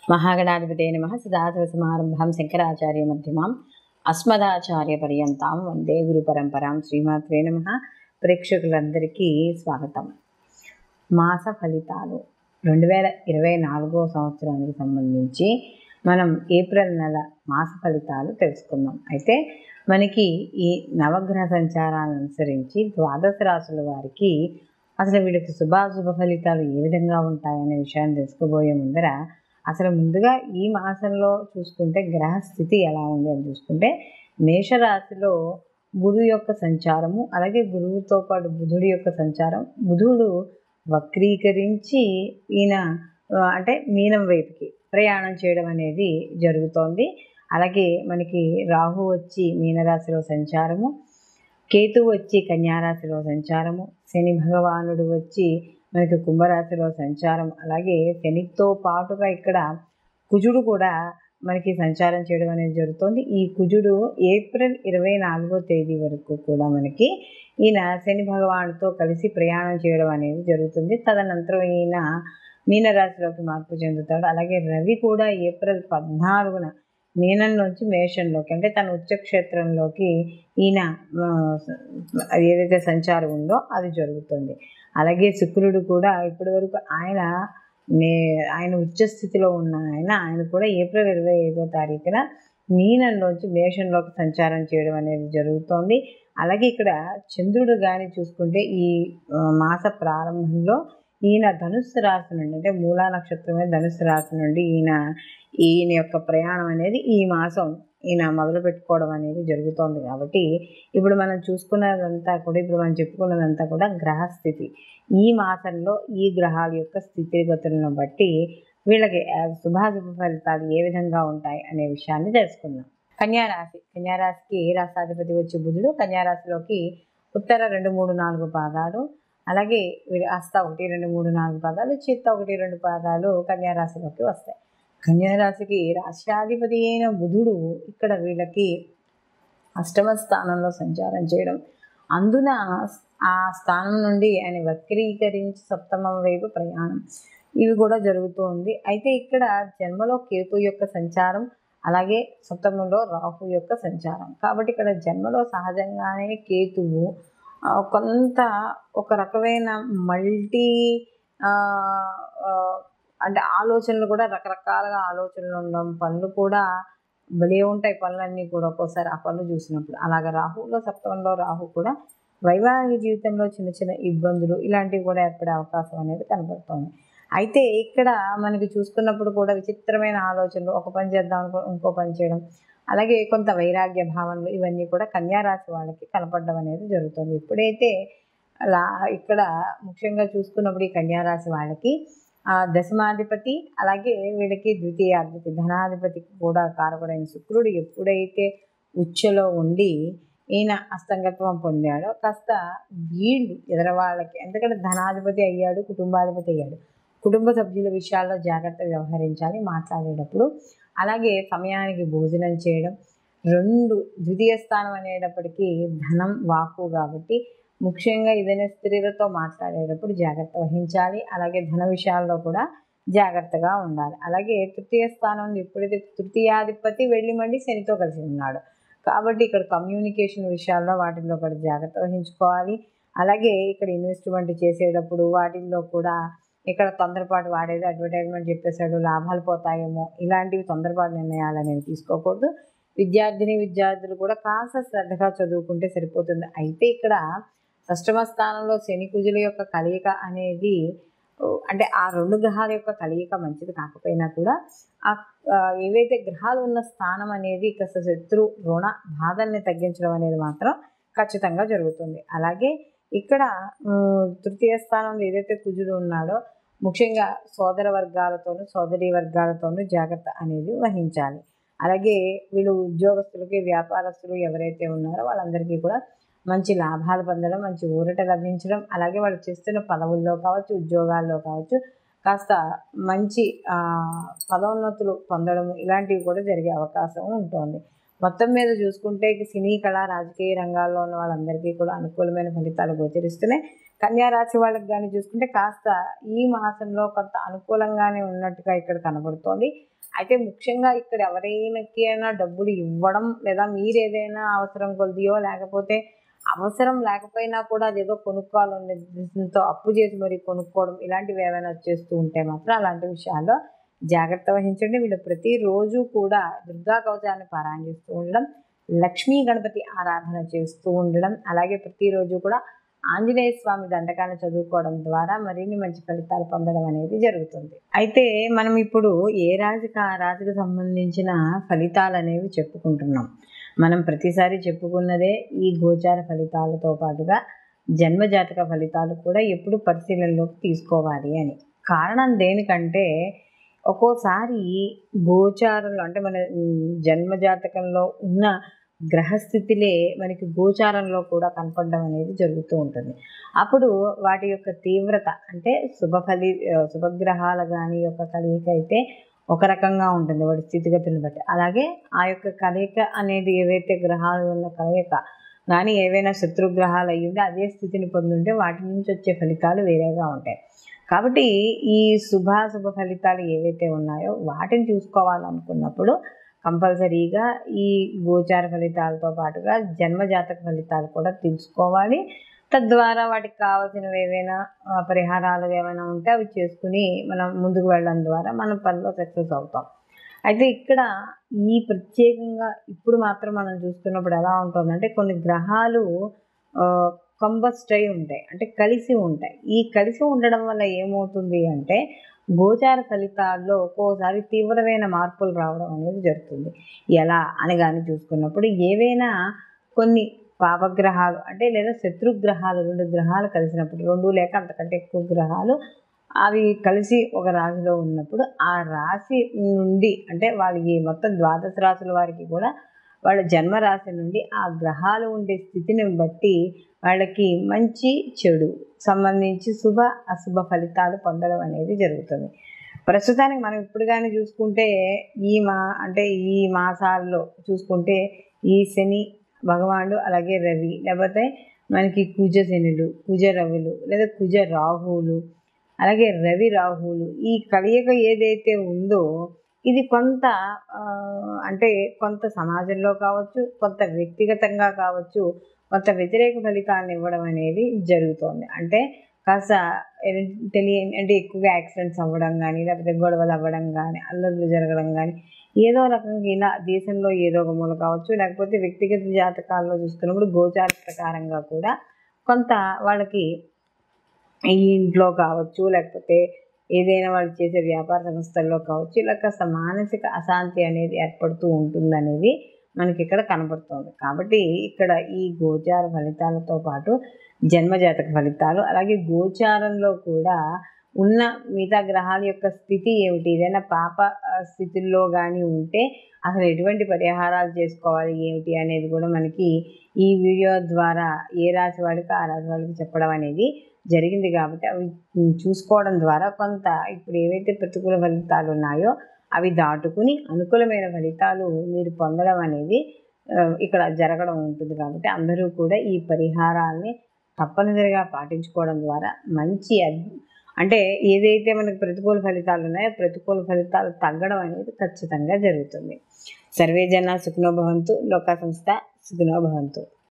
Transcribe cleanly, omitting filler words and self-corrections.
महागणाधिपतये नमः। सदाशिवसमारम्भां शङ्कराचार्यमध्यमाम् अस्मदाचार्यपर्यन्तां వందే గురుపరంపరాం. శ్రీమాత్రే నమః. ప్రేక్షకులందరికీ స్వాగతం. మాస ఫలితాలు 2024 సంవత్సరానికి సంబంధించి మనం ఏప్రిల్ నెల మాస ఫలితాలు తెలుసుకుందాం. అయితే మనకి ఈ నవగ్రహ సంచారాలను అనుసరించి ద్వాదశ రాశుల వారికి అసలు వీళ్ళకి శుభాశుభ ఫలితాలు ఏ విధంగా ఉంటాయనే విషయాన్ని తెలుసుకోబోయే ముందర అసలు ముందుగా ఈ మాసంలో చూసుకుంటే గ్రహస్థితి ఎలా ఉంది అని చూసుకుంటే మేషరాశిలో గురువు యొక్క సంచారము, అలాగే గురువుతో పాటు బుధుడి యొక్క సంచారం. బుధుడు వక్రీకరించి ఈయన అంటే మీనం వైపుకి ప్రయాణం చేయడం అనేది జరుగుతోంది. అలాగే మనకి రాహు వచ్చి మీనరాశిలో సంచారము, కేతువు వచ్చి కన్యారాశిలో సంచారము, శని భగవానుడు వచ్చి మనకి కుంభరాశిలో సంచారం, అలాగే శనితో పాటుగా ఇక్కడ కుజుడు కూడా మనకి సంచారం చేయడం అనేది జరుగుతుంది. ఈ కుజుడు ఏప్రిల్ 24వ తేదీ వరకు కూడా మనకి ఈయన శని భగవానుడితో కలిసి ప్రయాణం చేయడం అనేది జరుగుతుంది. తదనంతరం ఈయన మీనరాశిలోకి మార్పు చెందుతాడు. అలాగే రవి కూడా ఏప్రిల్ 14న మీనం నుంచి మేషంలోకి అంటే తన ఉచ్చక్షేత్రంలోకి ఈయన ఏదైతే సంచారం ఉందో అది జరుగుతుంది. అలాగే శుక్రుడు కూడా ఇప్పటి వరకు ఆయన ఉచ్చస్థితిలో ఉన్న ఆయన కూడా ఏప్రిల్ 25వ తారీఖున మీనంలోంచి మేషంలోకి సంచారం చేయడం అనేది జరుగుతోంది. అలాగే ఇక్కడ చంద్రుడు కానీ చూసుకుంటే ఈ మాస ప్రారంభంలో ఈయన ధనుస్సు రాశి నుండి అంటే మూలా నక్షత్రమే ధనుస్సు రాశి నుండి ఈయన యొక్క ప్రయాణం అనేది ఈ మాసం ఈయన మొదలు పెట్టుకోవడం అనేది జరుగుతోంది. కాబట్టి ఇప్పుడు మనం చూసుకున్నదంతా కూడా ఇప్పుడు మనం చెప్పుకున్నదంతా కూడా గ్రహస్థితి. ఈ మాసంలో ఈ గ్రహాల యొక్క స్థితిగతులను బట్టి వీళ్ళకి శుభాశుభ ఫలితాలు ఏ విధంగా ఉంటాయి అనే విషయాన్ని తెలుసుకుందాం. కన్యారాశికి రాష్ట్రాధిపతి వచ్చి బుధుడు. కన్యారాశిలోకి ఉత్తర 2, 3, 4 పాదాలు, అలాగే హస్త 1, 2, 3, 4 పాదాలు, చిత్త 1, 2 పాదాలు కన్యారాశిలోకి వస్తాయి. కన్యారాశికి రాష్ట్రాధిపతి అయిన బుధుడు ఇక్కడ వీళ్ళకి అష్టమ స్థానంలో సంచారం చేయడం, అందున ఆ స్థానం నుండి ఆయన వక్రీకరించి సప్తమం వైపు ప్రయాణం ఇవి కూడా జరుగుతూ ఉంది. అయితే ఇక్కడ జన్మలో కేతు యొక్క సంచారం, అలాగే సప్తమంలో రాహు యొక్క సంచారం. కాబట్టి ఇక్కడ జన్మలో సహజంగానే కేతువు కొంత ఒక రకమైన అంటే ఆలోచనలు కూడా రకరకాలుగా ఆలోచనలు ఉండడం, పనులు కూడా భలే ఉంటాయి. పనులన్నీ కూడా ఒక్కోసారి ఆ పనులు చూసినప్పుడు అలాగే రాహులో సప్తమంలో రాహు కూడా వైవాహిక జీవితంలో చిన్న చిన్న ఇబ్బందులు ఇలాంటివి కూడా ఏర్పడే అవకాశం అనేది కనబడుతుంది. అయితే ఇక్కడ మనకి చూసుకున్నప్పుడు కూడా విచిత్రమైన ఆలోచనలు, ఒక పని చేద్దాం అనుకో ఇంకో పని చేయడం, అలాగే కొంత వైరాగ్య భావనలు ఇవన్నీ కూడా కన్యారాశి వాళ్ళకి కనపడడం అనేది జరుగుతుంది. ఎప్పుడైతే ఇక్కడ ముఖ్యంగా చూసుకున్నప్పుడు ఈ కన్యారాశి వాళ్ళకి దశమాధిపతి, అలాగే వీళ్ళకి ద్వితీయాధిపతి ధనాధిపతి కూడా కారకుడైన శుక్రుడు ఎప్పుడైతే ఉచ్చలో ఉండి ఈయన అస్తంగత్వం పొందాడో కాస్త వీళ్ళు ఎదరవాళ్ళకి ఎందుకంటే ధనాధిపతి అయ్యాడు, కుటుంబాధిపతి అయ్యాడు, కుటుంబ సభ్యుల విషయాల్లో జాగ్రత్త వ్యవహరించాలి మాట్లాడేటప్పుడు. అలాగే సమయానికి భోజనం చేయడం. ద్వితీయ స్థానం అనేటప్పటికీ ధనం వాక్కు కాబట్టి ముఖ్యంగా ఏదైనా స్త్రీలతో మాట్లాడేటప్పుడు జాగ్రత్త వహించాలి. అలాగే ధన విషయాల్లో కూడా జాగ్రత్తగా ఉండాలి. అలాగే తృతీయ స్థానం ఎప్పుడైతే తృతీయాధిపతి వెళ్ళి మళ్ళీ శనితో కలిసి ఉన్నాడు కాబట్టి ఇక్కడ కమ్యూనికేషన్ విషయాల్లో వాటిల్లో కూడా జాగ్రత్త వహించుకోవాలి. అలాగే ఇక్కడ ఇన్వెస్ట్మెంట్ చేసేటప్పుడు వాటిల్లో కూడా ఇక్కడ తొందరపాటు వాడేది అడ్వర్టైజ్మెంట్ చెప్పేశాడు లాభాలు పోతాయేమో ఇలాంటివి తొందరపాటు నిర్ణయాలు అనేవి తీసుకోకూడదు. విద్యార్థులు కూడా కాస్త శ్రద్ధగా చదువుకుంటే సరిపోతుంది. అయితే ఇక్కడ అష్టమ స్థానంలో శని కుజుల యొక్క కలయిక అనేది అంటే ఆ 2 గ్రహాల యొక్క కలయిక మంచిది కాకపోయినా కూడా ఏవైతే గ్రహాలు ఉన్న స్థానం అనేది కాస్త శత్రు రుణ బాధల్ని తగ్గించడం అనేది మాత్రం ఖచ్చితంగా జరుగుతుంది. అలాగే ఇక్కడ తృతీయ స్థానంలో ఏదైతే కుజుడు ఉన్నాడో ముఖ్యంగా సోదర వర్గాలతోనూ సోదరీ వర్గాలతోనూ జాగ్రత్త అనేది వహించాలి. అలాగే వీళ్ళు ఉద్యోగస్తులకి వ్యాపారస్తులు ఎవరైతే ఉన్నారో వాళ్ళందరికీ కూడా మంచి లాభాలు పొందడం, మంచి ఊరట లభించడం, అలాగే వాళ్ళు చేస్తున్న పదవుల్లో కావచ్చు ఉద్యోగాల్లో కావచ్చు కాస్త మంచి పదోన్నతులు పొందడము ఇలాంటివి కూడా జరిగే అవకాశం ఉంటుంది. మొత్తం మీద చూసుకుంటే సినీ కళా రాజకీయ రంగాల్లో ఉన్న వాళ్ళందరికీ కూడా అనుకూలమైన ఫలితాలు గోచరిస్తున్నాయి. కన్యా రాశి వాళ్ళకి కానీ చూసుకుంటే కాస్త ఈ మాసంలో కొంత అనుకూలంగానే ఉన్నట్టుగా ఇక్కడ కనబడుతోంది. అయితే ముఖ్యంగా ఇక్కడ ఎవరైనా డబ్బులు ఇవ్వడం లేదా మీరు ఏదైనా అవసరం కొద్దియో లేకపోతే అవసరం లేకపోయినా కూడా అదేదో కొనుక్కోవాలనే ఉద్దేశంతో అప్పు చేసి మరి కొనుక్కోవడం ఇలాంటివి ఏమైనా వచ్చేస్తూ ఉంటే మాత్రం అలాంటి విషయాల్లో జాగ్రత్త వహించండి. వీళ్ళు ప్రతిరోజు కూడా దుర్గా కవచాన్ని పారాయణ చేస్తూ ఉండడం, లక్ష్మీ గణపతి ఆరాధన చేస్తూ ఉండడం, అలాగే ప్రతిరోజు కూడా ఆంజనేయ స్వామి దండకాన్ని చదువుకోవడం ద్వారా మరిన్ని మంచి ఫలితాలు పొందడం అనేది జరుగుతుంది. అయితే మనం ఇప్పుడు ఏ రాశికి ఆ రాశికి సంబంధించిన ఫలితాలు అనేవి చెప్పుకుంటున్నాం. మనం ప్రతిసారి చెప్పుకున్నదే ఈ గోచార ఫలితాలతో పాటుగా జన్మజాతక ఫలితాలు కూడా ఎప్పుడు పరిశీలనలోకి తీసుకోవాలి అని. కారణం దేనికంటే ఒక్కోసారి గోచారంలో అంటే మన జన్మజాతకంలో ఉన్న గ్రహస్థితిలే మనకి గోచారంలో కూడా కనపడడం అనేది జరుగుతూ ఉంటుంది. అప్పుడు వాటి యొక్క తీవ్రత అంటే శుభగ్రహాల కానీ యొక్క కలయిక అయితే ఒక రకంగా ఉంటుంది వాడి స్థితిగతులను బట్టి. అలాగే ఆ యొక్క కలయిక అనేది ఏవైతే గ్రహాలు ఉన్న కలయిక కానీ ఏవైనా శత్రుగ్రహాలు అయ్యి ఉంటే అదే స్థితిని పొందుంటే వాటి నుంచి వచ్చే ఫలితాలు వేరేగా ఉంటాయి. కాబట్టి ఈ శుభాశుభ ఫలితాలు ఏవైతే ఉన్నాయో వాటిని చూసుకోవాలనుకున్నప్పుడు కంపల్సరీగా ఈ గోచార ఫలితాలతో పాటుగా జన్మజాతక ఫలితాలు కూడా తెలుసుకోవాలి. తద్వారా వాటికి కావాల్సినవి ఏవైనా పరిహారాలు ఏమైనా ఉంటే అవి చేసుకుని మనం ముందుకు వెళ్ళడం ద్వారా మన పనిలో సక్సెస్ అవుతాం. అయితే ఇక్కడ ఈ ప్రత్యేకంగా ఇప్పుడు మాత్రం మనం చూస్తున్నప్పుడు ఎలా ఉంటుందంటే కొన్ని గ్రహాలు కంబస్ట్ అయి ఉంటాయి, అంటే కలిసి ఉంటాయి. ఈ కలిసి ఉండడం వల్ల ఏమవుతుంది అంటే గోచార ఫలితాల్లో ఒక్కోసారి తీవ్రమైన మార్పులు రావడం అనేది జరుగుతుంది. ఎలా అని కానీ చూసుకున్నప్పుడు ఏవైనా కొన్ని పాపగ్రహాలు అంటే లేదా శత్రుగ్రహాలు 2 గ్రహాలు కలిసినప్పుడు 2 లేక అంతకంటే ఎక్కువ గ్రహాలు అవి కలిసి ఒక రాశిలో ఉన్నప్పుడు ఆ రాశి నుండి అంటే వాళ్ళకి మొత్తం 12 రాశుల వారికి కూడా వాళ్ళ జన్మరాశి నుండి ఆ గ్రహాలు ఉండే స్థితిని బట్టి వాళ్ళకి మంచి చెడు సంబంధించి శుభ అశుభ ఫలితాలు పొందడం అనేది జరుగుతుంది. ప్రస్తుతానికి మనం ఇప్పుడు కానీ చూసుకుంటే ఈ మాసాల్లో చూసుకుంటే ఈ శని భగవానుడు అలాగే రవి లేకపోతే మనకి కుజ శనులు కుజ రవులు లేదా కుజ రాహువులు అలాగే రవి రాహువులు ఈ కలయిక ఏదైతే ఉందో ఇది కొంత అంటే కొంత సమాజంలో కావచ్చు, కొంత వ్యక్తిగతంగా కావచ్చు, కొంత వ్యతిరేక ఫలితాలను ఇవ్వడం అనేది జరుగుతోంది. అంటే కాస్త అంటే ఎక్కువగా యాక్సిడెంట్స్ అవ్వడం కానీ లేకపోతే గొడవలు అవ్వడం కానీ అల్లర్లు జరగడం కానీ ఏదో రకంగా ఇలా దేశంలో ఏదో ఒక మూల కావచ్చు, లేకపోతే వ్యక్తిగత జాతకాల్లో చూసుకున్నప్పుడు గోచార ప్రకారంగా కూడా కొంత వాళ్ళకి ఈ ఇంట్లో కావచ్చు లేకపోతే ఏదైనా వాళ్ళు చేసే వ్యాపార సంస్థల్లో కావచ్చు ఇలా కాస్త మానసిక అశాంతి అనేది ఏర్పడుతూ ఉంటుందనేది మనకి ఇక్కడ కనబడుతుంది. కాబట్టి ఇక్కడ ఈ గోచార ఫలితాలతో పాటు జన్మజాతక ఫలితాలు అలాగే గోచారంలో కూడా ఉన్న మిగతా గ్రహాల యొక్క స్థితి ఏమిటి, ఏదైనా పాప స్థితుల్లో కానీ ఉంటే అసలు ఎటువంటి పరిహారాలు చేసుకోవాలి ఏమిటి అనేది కూడా మనకి ఈ వీడియో ద్వారా ఏ రాశి వాడికి ఆ రాశి వాళ్ళకి చెప్పడం అనేది జరిగింది. కాబట్టి అవి చూసుకోవడం ద్వారా కొంత ఇప్పుడు ఏవైతే ప్రతికూల ఫలితాలు ఉన్నాయో అవి దాటుకుని అనుకూలమైన ఫలితాలు మీరు పొందడం అనేది ఇక్కడ జరగడం ఉంటుంది. కాబట్టి అందరూ కూడా ఈ పరిహారాల్ని తప్పనిసరిగా పాటించుకోవడం ద్వారా మంచి అంటే ఏదైతే మనకు ప్రతికూల ఫలితాలు ఉన్నాయో ప్రతికూల ఫలితాలు తగ్గడం అనేది ఖచ్చితంగా జరుగుతుంది. సర్వే జన సుఖినో భవంతు, లోకా సంస్థ సుఖినో భవంతు.